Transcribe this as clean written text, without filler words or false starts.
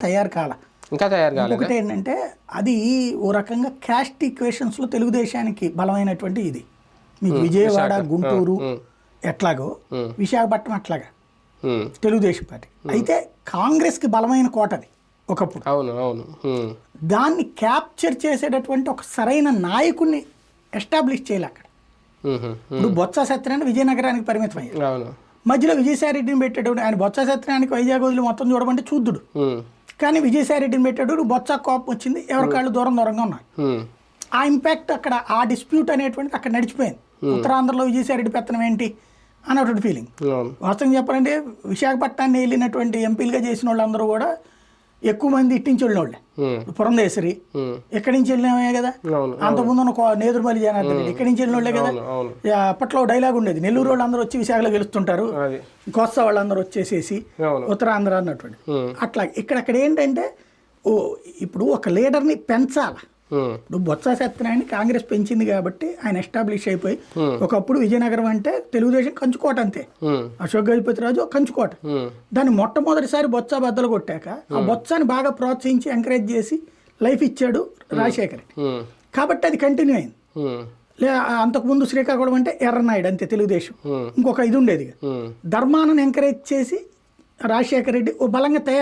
తయారు కాల. ఇంకా తయారు కాలేదు. ఒకటి ఏంటంటే అది ఓ రకంగా క్యాస్ట్ ఈక్వేషన్స్లో తెలుగుదేశానికి బలమైనటువంటి ఇది. మీకు విజయవాడ, గుంటూరు ఎట్లాగో విశాఖపట్నం అట్లాగా తెలుగుదేశం పార్టీ. అయితే కాంగ్రెస్కి బలమైన కోటది ఒకప్పుడు. అవును అవును. దాన్ని క్యాప్చర్ చేసేటటువంటి ఒక సరైన నాయకుడిని ఎస్టాబ్లిష్ చేయాలి అక్కడ. ఇప్పుడు బొత్స సత్యనారాయణ విజయనగరానికి పరిమితం అయ్యారు. మధ్యలో విజయసాయి రెడ్డిని పెట్టాడు. ఆయన బొత్స సత్యనారాయణకి వైజాగ్ వదిలి మొత్తం చూడమంటే చూద్దుడు. కానీ విజయసాయి రెడ్డిని పెట్టాడు. బొత్స కోపం వచ్చింది, ఎవరికాళ్ళు దూరంగా ఉన్నారు. ఆ ఇంపాక్ట్ అక్కడ, ఆ డిస్ప్యూట్ అనేటువంటిది అక్కడ నడిచిపోయింది. ఉత్తరాంధ్రలో విజయసాయి రెడ్డి పెత్తనం ఏంటి అన్నటువంటి ఫీలింగ్. వాస్తవం చెప్పాలంటే విశాఖపట్నాన్ని వెళ్ళినటువంటి ఎంపీలుగా చేసిన వాళ్ళందరూ కూడా ఎక్కువ మంది ఇట్టించి వెళ్ళిన వాళ్ళే. పురంధేశ్వరి ఎక్కడి నుంచి వెళ్ళినవే కదా. అంతకుముందు నేదురుమల్లి జనార్దన్ రెడ్డి ఎక్కడి నుంచి వెళ్ళిన వాళ్ళే కదా. అప్పట్లో డైలాగ్ ఉండేది, నెల్లూరు వాళ్ళు అందరూ వచ్చి విశాఖలో గెలుస్తుంటారు, కోస్తా వాళ్ళందరూ వచ్చేసేసి ఉత్తరాంధ్ర అన్నటువంటి. అట్లా ఇక్కడక్కడ ఏంటంటే ఇప్పుడు ఒక లీడర్ని పెంచాలి. ఇప్పుడు బొత్స సత్యనారాయణ కాంగ్రెస్ పెంచింది కాబట్టి ఆయన ఎస్టాబ్లిష్ అయిపోయి, ఒకప్పుడు విజయనగరం అంటే తెలుగుదేశం కంచుకోట అంతే. అశోక్ గజపతి రాజు కంచుకోట. దాన్ని మొట్టమొదటిసారి బొత్స బద్దలు కొట్టాక ఆ బొత్సాన్ని బాగా ప్రోత్సహించి ఎంకరేజ్ చేసి లైఫ్ ఇచ్చాడు రాజశేఖర్ రెడ్డి. కాబట్టి అది కంటిన్యూ అయింది. అంతకుముందు శ్రీకాకుళం అంటే ఎర్రనాయుడు అంతే తెలుగుదేశం. ఇంకొక ఇది ఉండేది, ధర్మాన్ని ఎంకరేజ్ చేసి రాజశేఖర రెడ్డి ఓ బలంగా తయారు